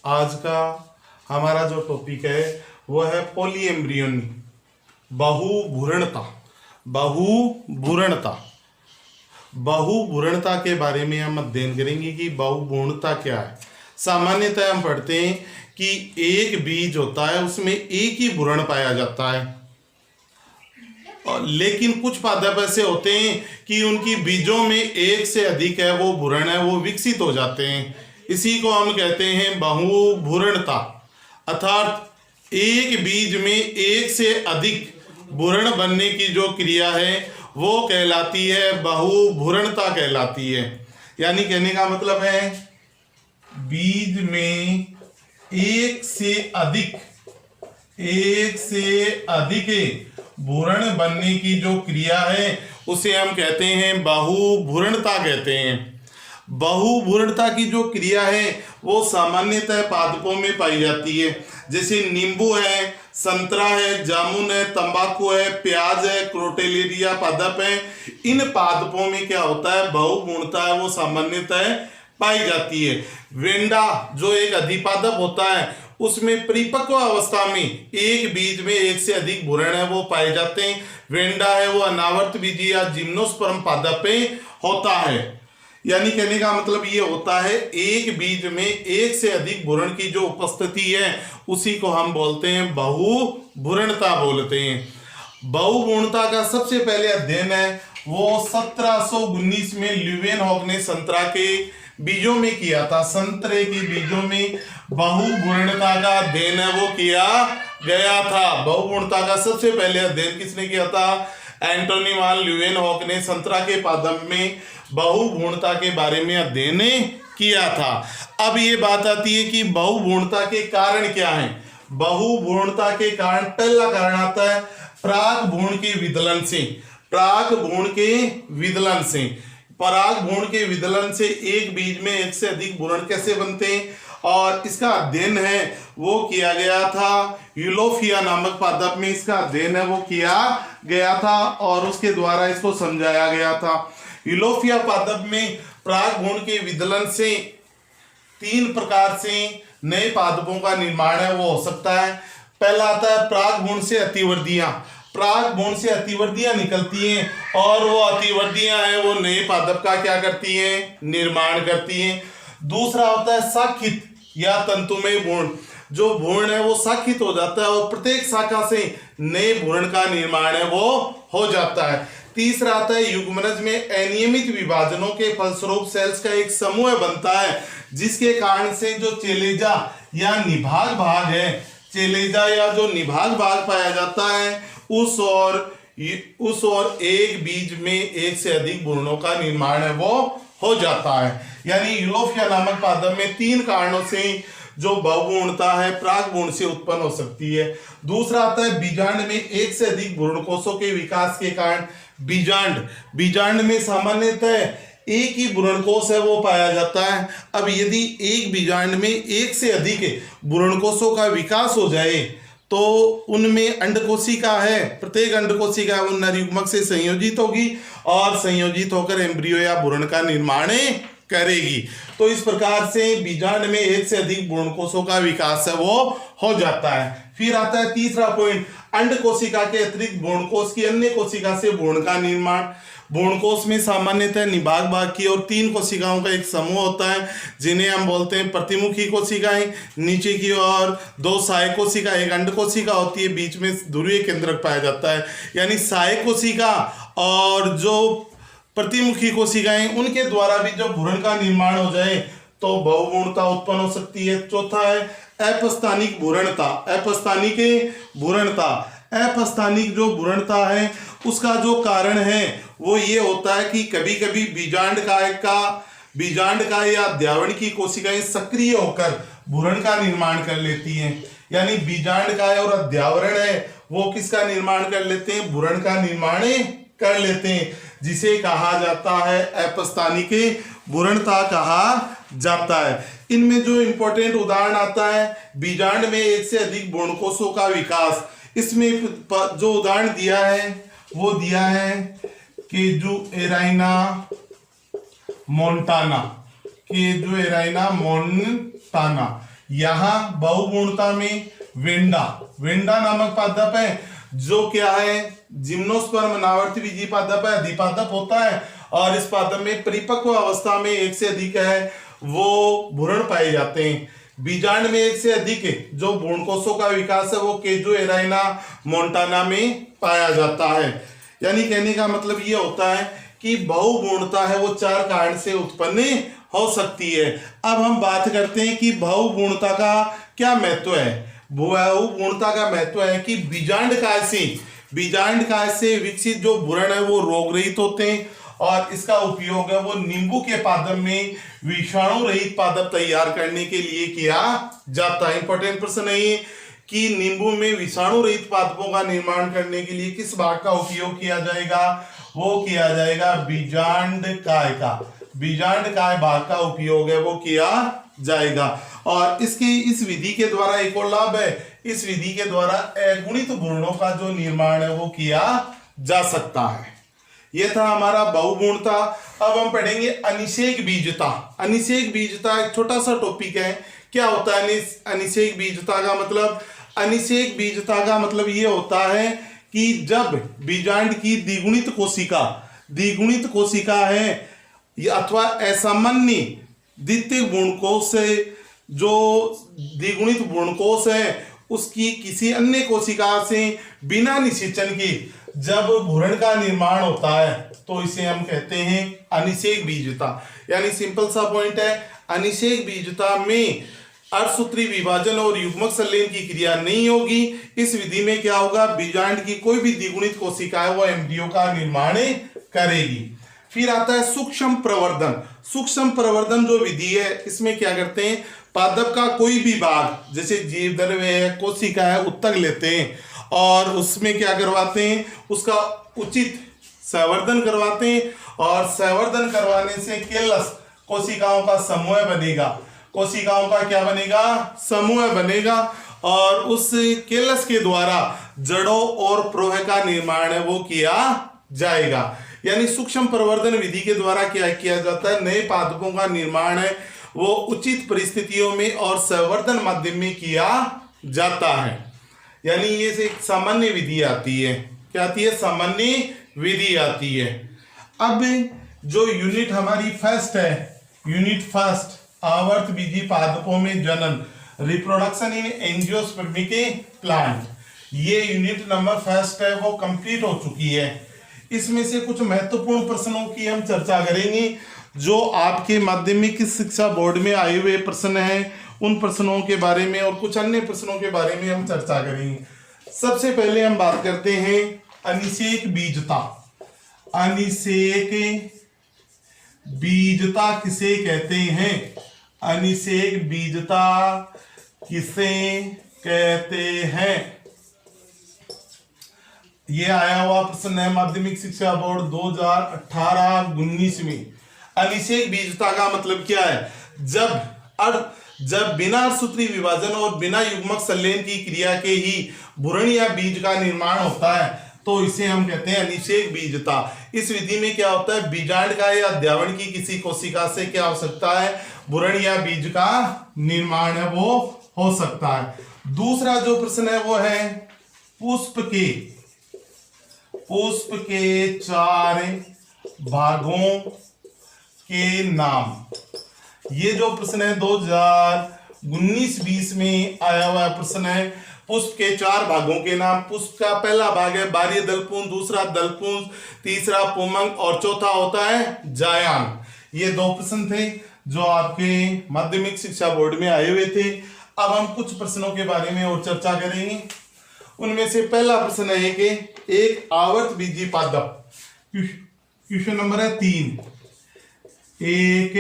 आज का हमारा जो टॉपिक है वो है पॉलीएम्ब्रियोनी, बहुभ्रूणता। बहुभ्रूणता बहुभ्रूणता के बारे में हम अध्ययन करेंगे कि बहुभ्रूणता क्या है। सामान्यतः हम पढ़ते हैं कि एक बीज होता है, उसमें एक ही भ्रूण पाया जाता है, लेकिन कुछ पादप ऐसे होते हैं कि उनकी बीजों में एक से अधिक है वो भ्रूण है, वो विकसित हो जाते हैं। इसी को हम कहते हैं बहुभ्रूणता, अर्थात एक बीज में एक से अधिक भ्रूण बनने की जो क्रिया है वो कहलाती है बहुभ्रूणता कहलाती है। यानी कहने का मतलब है बीज में एक से अधिक भ्रूण बनने की जो क्रिया है उसे हम कहते हैं बहुभ्रूणता कहते हैं। बहुभ्रूणता की जो क्रिया है वो सामान्यतः पादपों में पाई जाती है, जैसे नींबू है, संतरा है, जामुन है, तंबाकू है, प्याज है, क्रोटेलेरिया पादप है। इन पादपों में क्या होता है, बहुभ्रूणता है वो सामान्यतः पाई जाती है। वेंडा जो एक अधिपादप होता है उसमें परिपक्व अवस्था में एक बीज में एक से अधिक भ्रूण है वो पाए जाते हैं। वेंडा है वो अनावर्त बीजी या जिम्नोस्पर्म पादप में होता है। यानी कहने का मतलब ये होता है एक बीज में एक से अधिक भ्रूण की जो उपस्थिति है उसी को हम बोलते हैं बहुभ्रूणता बोलते हैं। बहुभ्रूणता का सबसे पहले अध्ययन है वो 1719 में ल्यूवेनहॉक ने संतरा के बीजों में किया था। संतरे के बीजों में बहुभ्रूणता का अध्ययन है वो किया गया था। बहुभ्रूणता का सबसे पहले अध्ययन किसने किया था? एंटोनी वान ल्यूवेनहॉक ने संतरा के पादप में बहुभ्रूणता के बारे में अध्ययन किया था। अब ये बात आती है कि बहुभ्रूणता के कारण क्या हैं। बहुभ्रूणता के कारण पहला कारण आता है परागभ्रूण के विदलन से। परागभ्रूण के विदलन से एक बीज में एक से अधिक भ्रूण कैसे बनते हैं, और इसका अध्ययन है वो किया गया था यूलोफिया नामक पादप में। इसका अध्ययन है वो किया गया था और उसके द्वारा इसको समझाया गया था। यूलोफिया पादप में परागभ्रूण के विदलन से 3 प्रकार से नए पादपों का निर्माण है वो हो सकता है। पहला आता है परागभ्रूण से अतिवर्धियां। परागभ्रूण से अतिवर्धियां निकलती हैं और वो अतिवर्धियां हैं वो नए पादप का क्या करती हैं, निर्माण करती हैं। दूसरा होता है शाखित या तंतुमय भ्रूण। जो भ्रूण है वो शाखित हो जाता है और प्रत्येक शाखा से नए भ्रूण का निर्माण है वो हो जाता है। तीसरा आता है युग्मनज में अनियमित विभाजनों के फलस्वरूप सेल्स का एक समूह बनता है, जिसके कारण से जो चेलेजा या निभाग भाग है, चेलेजा या जो निभाग भाग पाया जाता है उस और एक बीज में एक से अधिक भ्रूणों का निर्माण है वो हो जाता है। यानी यूलोफिया नामक पादप में 3 कारणों से जो बहुभ्रूणता है परागभ्रूण से उत्पन्न हो सकती है। दूसरा आता है बीजांड में एक से अधिक भ्रूण कोषों के विकास के कारण बीजांड में सामान्यतः एक ही भ्रूण कोष है वो पाया जाता है। अब यदि एक बीजांड में एक से अधिक भ्रूण कोषों का विकास हो जाए तो उनमें अंडकोशिका है, प्रत्येक अंडकोशिका वो नर युग्मक से संयोजित होगी और संयोजित होकर एम्ब्रियो या भ्रूण का निर्माण करेगी। तो इस प्रकार से बीजांड में एक से अधिक भ्रूण कोषों का विकास है वो हो जाता है। फिर आता है तीसरा पॉइंट, अंडकोशिका के अतिरिक्त भ्रूण कोष की अन्य कोशिका से भ्रूण का निर्माण। भ्रूण कोष में सामान्यतः निभाग भाग की और 3 कोशिकाओं का एक समूह होता है जिन्हें हम बोलते हैं प्रतिमुखी कोशिकाएं। नीचे की ओर 2 सहायक कोशिका, एक अंड कोशिका होती है, बीच में ध्रुवीय केंद्रक पाया जाता है। यानी सहायक कोशिका और जो प्रतिमुखी कोशिकाएं उनके द्वारा भी जो भ्रूण का निर्माण हो जाए तो बहुभ्रूणता उत्पन्न हो सकती है। चौथा है अपस्थानिक भ्रूणता। अपस्थानिक जो भ्रूणता है उसका जो कारण है वो ये होता है कि कभी कभी बीजांड का या अध्यावरण की कोशिकाएं सक्रिय होकर भ्रूण का निर्माण कर लेती हैं। यानी बीजांड का और अध्यावरण है वो किसका निर्माण कर लेते हैं, भ्रूण का निर्माण कर लेते हैं, जिसे कहा जाता है अपस्थानिक भ्रूणता कहा जाता है। इनमें जो इंपॉर्टेंट उदाहरण आता है बीजांड में एक से अधिक भ्रूण कोषों का विकास, इसमें जो उदाहरण दिया है वो दिया है केजुएराइना मोन्टाना। यहाँ बहुपूर्णता में वेंडा, वेंडा नामक पादप है जो क्या है, जिम्नोस्पर्म अनावर्ती बीजी पादप है, अधिपादप होता है और इस पादप में परिपक्व अवस्था में एक से अधिक है वो भ्रूण पाए जाते हैं। बीजांड में एक से अधिक जो भ्रूण कोषों का विकास है वो केजो एराइना मोंटाना में पाया जाता है। यानी कहने का मतलब ये होता है कि बहुभ्रूणता है वो 4 कारण से उत्पन्न हो सकती है। अब हम बात करते हैं कि बहुभ्रूणता का क्या महत्व है। बहुभ्रूणता का महत्व है कि बीजांड काय से विकसित जो भ्रूण है वो रोग रहित होते हैं और इसका उपयोग है वो नींबू के पादप में विषाणु रहित पादप तैयार करने के लिए किया जाता है। इंपॉर्टेंट प्रश्न है ये कि नींबू में विषाणु रहित पादपों का निर्माण करने के लिए किस भाग का उपयोग किया जाएगा, वो किया जाएगा बीजांड काय का, बीजांड काय भाग का उपयोग है वो किया जाएगा। और इसकी इस विधि के द्वारा एक और लाभ है, इस विधि के द्वारा अगुणित भ्रूणों का जो निर्माण है वो किया जा सकता है। ये था हमारा बहुभ्रूणता। अब हम पढ़ेंगे अनिषेक बीजता। अनिषेक बीजता एक छोटा सा टॉपिक है। क्या होता है अनिषेक बीजता का मतलब? अनिषेक बीजता का मतलब ये होता है कि जब बीजांड की द्विगुणित कोशिका है अथवा असामान्य द्वितीय भ्रूणकोश से जो द्विगुणित भ्रूणकोश है उसकी किसी अन्य कोशिका से बिना निषेचन के जब भ्रूण का निर्माण होता है तो इसे हम कहते हैं अनिषेक बीजता। यानी सिंपल सा पॉइंट है, अनिषेक बीजता में अर्धसूत्री विभाजन और युग्मक संलयन की क्रिया नहीं होगी। इस विधि में क्या होगा, बीजांड की कोई भी द्विगुणित कोशिका है वो एमब्रियो का निर्माण करेगी। फिर आता है सूक्ष्म प्रवर्धन। सूक्ष्म प्रवर्धन जो विधि है इसमें क्या करते हैं, पादप का कोई भी भाग जैसे जीवद्रव्य है, कोशिका है, उत्तक लेते हैं और उसमें क्या करवाते हैं, उसका उचित संवर्धन करवाते हैं और संवर्धन करवाने से केलस कोशिकाओं का समूह बनेगा। कोशिकाओं का क्या बनेगा, समूह बनेगा और उस केलस के द्वारा जड़ों और प्रोह का निर्माण है वो किया जाएगा। यानी सूक्ष्म प्रवर्धन विधि के द्वारा क्या किया जाता है, नए पादपों का निर्माण है वो उचित परिस्थितियों में और संवर्धन माध्यम में किया जाता है। यानी ये से एक सामान्य विधि आती है। क्या आती है, सामान्य विधि आती है। अब जो यूनिट हमारी फर्स्ट है, यूनिट फर्स्ट आवर्त बीजी पादपों में जनन, रिप्रोडक्शन इन एंजियोस्पर्मिक प्लांट, ये यूनिट नंबर फर्स्ट है वो कंप्लीट हो चुकी है। इसमें से कुछ महत्वपूर्ण प्रश्नों की हम चर्चा करेंगे जो आपके माध्यमिक शिक्षा बोर्ड में आए हुए प्रश्न हैं, उन प्रश्नों के बारे में और कुछ अन्य प्रश्नों के बारे में हम चर्चा करेंगे। सबसे पहले हम बात करते हैं अनिषेक बीजता। अनिषेक बीजता किसे कहते हैं, अनिषेक बीजता किसे कहते हैं, ये आया हुआ प्रश्न है माध्यमिक शिक्षा बोर्ड 2018-19 में। अनिषेक बीजता का मतलब क्या है, जब बिना अर्धसूत्री विभाजन और बिना युग्मक संलयन की क्रिया के ही भ्रूण या बीज का निर्माण होता है तो इसे हम कहते हैं अनिषेक बीजता। इस विधि में क्या होता है, बीजांड का या द्यावण की किसी कोशिका से क्या हो सकता है, भ्रूण या बीज का निर्माण है वो हो सकता है। दूसरा जो प्रश्न है वो है पुष्प के 4 भागों के नाम। ये जो प्रश्न है 2019-20 में आया हुआ प्रश्न है। पुष्प के 4 भागों के नाम। पुष्प का पहला भाग है बाह्य दलपुंज, दूसरा दलपुंज, तीसरा पुमंग और चौथा होता है जायांग। ये 2 प्रश्न थे जो आपके माध्यमिक शिक्षा बोर्ड में आए हुए थे। अब हम कुछ प्रश्नों के बारे में और चर्चा करेंगे। उनमें से पहला प्रश्न है कि एक आवर्त बीजी पादप, क्वेश्चन नंबर है 3, एक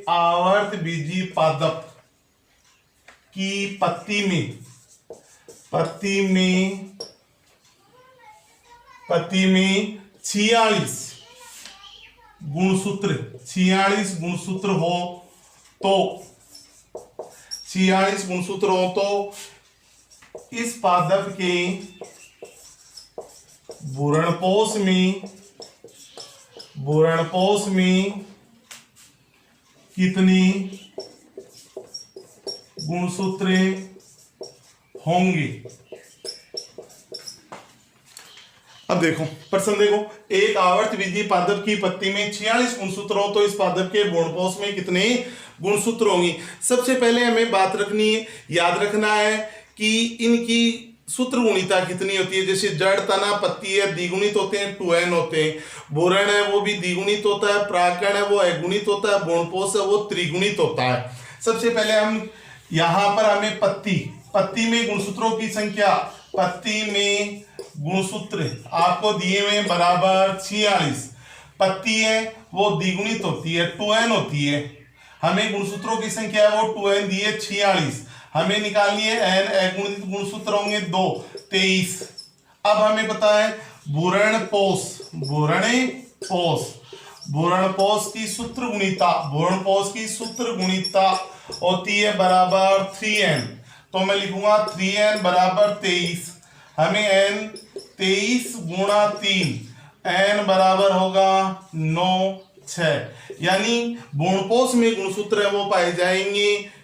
आवर्त बीजी पादप की पत्ती में 46 गुणसूत्र हो तो इस पादप के भ्रूणपोष में कितनी गुणसूत्रे होंगी। अब देखो प्रश्न देखो, एक आवर्त विधि पादप की पत्ती में 46 गुणसूत्र हो तो इस पादप के गुणपोष में कितने गुणसूत्र होंगी। सबसे पहले हमें बात रखनी है, याद रखना है कि इनकी सूत्र गुणिता कितनी होती है। जैसे जड़ तना पत्ती है द्विगुणित होते हैं 2n होते हैं, बोरण है वो भी द्विगुणित होता है, प्राकरण है वो अगुणित होता है, गुणपोष है वो त्रिगुणित होता है। सबसे पहले हम यहां पर हमें पत्ती में गुणसूत्रों की संख्या, पत्ती में गुणसूत्र आपको दिए हुए बराबर 46। पत्ती है वो द्विगुणित होती है 2n होती है, हमें गुणसूत्रों की संख्या है वो 2n दी है 46, हमें निकालनी है n अगुणित गुणसूत्र होंगे 2 23। अब हमें पता है बोरण पोष की सूत्र गुणिता होती है बराबर 3n, तो मैं लिखूंगा 3n बराबर 23, हमें n 23 गुणा 3, n बराबर होगा 9 6, यानी गुणपोष में गुणसूत्र है वो पाए जाएंगे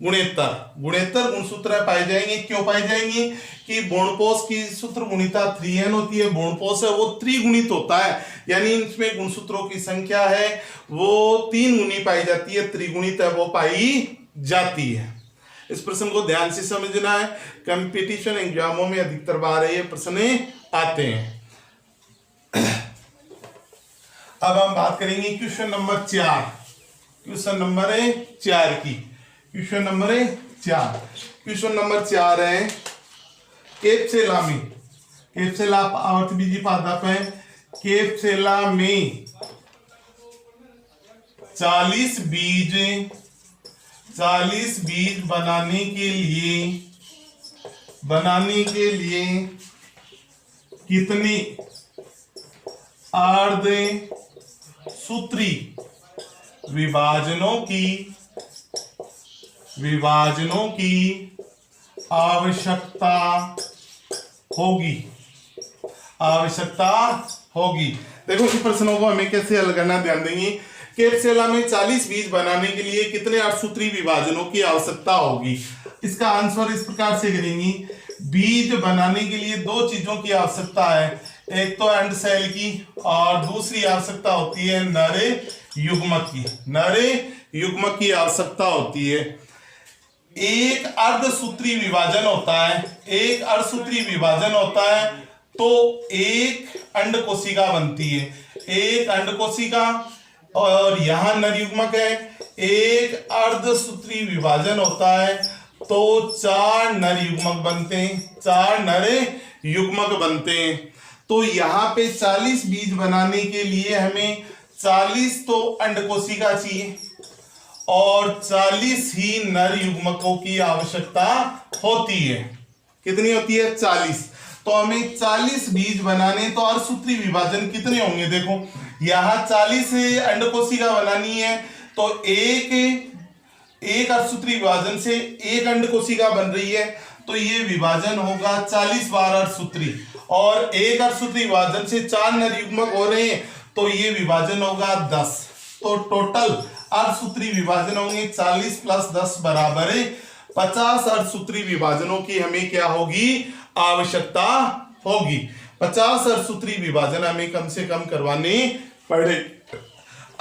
गुणेतर गुणसूत्र पाए जाएंगे। क्यों पाए जाएंगे कि गुणपोष की सूत्र गुणिता 3n होती है, गुणपोष है वो त्रिगुणित होता है, यानी इसमें गुणसूत्रों की संख्या है वो 3 गुनी पाई जाती है, त्रिगुणित है वो पाई जाती है। इस प्रश्न को ध्यान से समझना है, कंपटीशन एग्जामों में अधिकतर बार ये प्रश्न आते हैं। अब हम बात करेंगे क्वेश्चन नंबर 4 की। क्वेश्चन नंबर 4 है केपसेला आवर्त बीजी पादप है, केपसेला में 40 बीज बनाने के लिए कितनी अर्धसूत्री विभाजनों की आवश्यकता होगी। देखो इस प्रश्नों को हमें कैसे हल करना ध्यान देंगे। केपसेला में 40 बीज बनाने के लिए कितने अर्धसूत्री विभाजनों की आवश्यकता होगी। इसका आंसर इस प्रकार से करेंगे, बीज बनाने के लिए 2 चीजों की आवश्यकता है, एक तो एंड सेल की और दूसरी आवश्यकता होती है नरे युग्मक की आवश्यकता होती है। एक अर्धसूत्री विभाजन होता है तो एक अंड कोशिका बनती है, एक अंड कोशिका, और यहां नर युग्मक है। एक अर्धसूत्री विभाजन होता है तो 4 नर युग्मक बनते हैं। तो यहाँ पे 40 बीज बनाने के लिए हमें 40 तो अंड कोशिका चाहिए और 40 ही नर युग्मकों की आवश्यकता होती है। कितनी होती है 40। तो हमें 40 बीज बनाने तो अर्धसूत्री विभाजन कितने होंगे। देखो यहाँ 40 अंड कोशिका बनानी है तो एक अर्धसूत्री विभाजन से एक अंड कोशिका बन रही है, तो ये विभाजन होगा 40 बार अर्धसूत्री, और एक अर्धसूत्री विभाजन से 4 नर युग्मक हो रहे हैं तो ये विभाजन होगा 10। तो टोटल अर्धसूत्री विभाजन होंगे 40 प्लस 10 बराबर 50 अर्धसूत्री विभाजनों की हमें क्या होगी आवश्यकता होगी। 50 अर्धसूत्री विभाजन हमें कम से कम करवाने पड़े।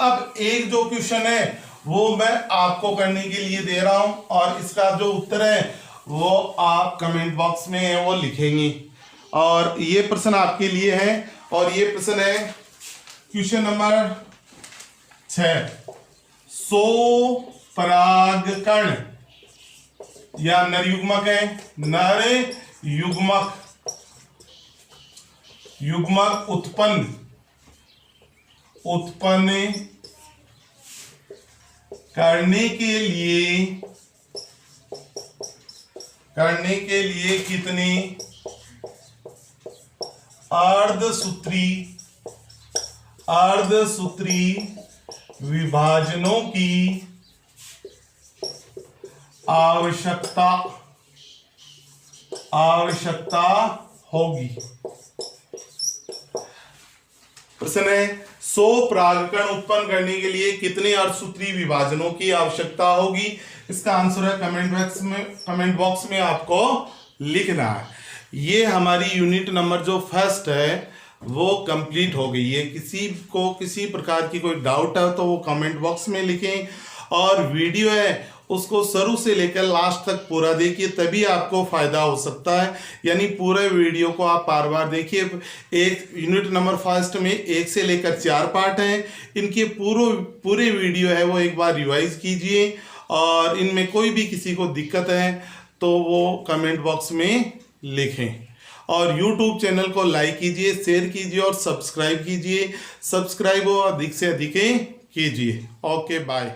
अब एक जो क्वेश्चन है वो मैं आपको करने के लिए दे रहा हूं और इसका जो उत्तर है वो आप कमेंट बॉक्स में वो लिखेंगे, और ये प्रश्न आपके लिए है। और ये प्रश्न है क्वेश्चन नंबर 6, 100 परागकण या नर युग्मक है, नर युग्मक उत्पन्न करने के लिए कितने अर्धसूत्री विभाजनों की आवश्यकता होगी। क्वेश्चन है 100 परागकण उत्पन्न करने के लिए कितने अर्धसूत्री विभाजनों की आवश्यकता होगी? इसका आंसर है कमेंट बॉक्स में आपको लिखना है। ये हमारी यूनिट नंबर जो फर्स्ट है वो कंप्लीट हो गई है। किसी को किसी प्रकार की कोई डाउट है तो वो कमेंट बॉक्स में लिखें, और वीडियो है उसको शुरू से लेकर लास्ट तक पूरा देखिए, तभी आपको फायदा हो सकता है। यानी पूरे वीडियो को आप बार बार देखिए। एक यूनिट नंबर फर्स्ट में 1 से लेकर 4 पार्ट हैं, इनके पूरे वीडियो है वो एक बार रिवाइज कीजिए, और इनमें कोई भी किसी को दिक्कत है तो वो कमेंट बॉक्स में लिखें। और YouTube चैनल को लाइक कीजिए, शेयर कीजिए और सब्सक्राइब कीजिए। सब्सक्राइब अधिक से अधिक कीजिए। Okay, bye.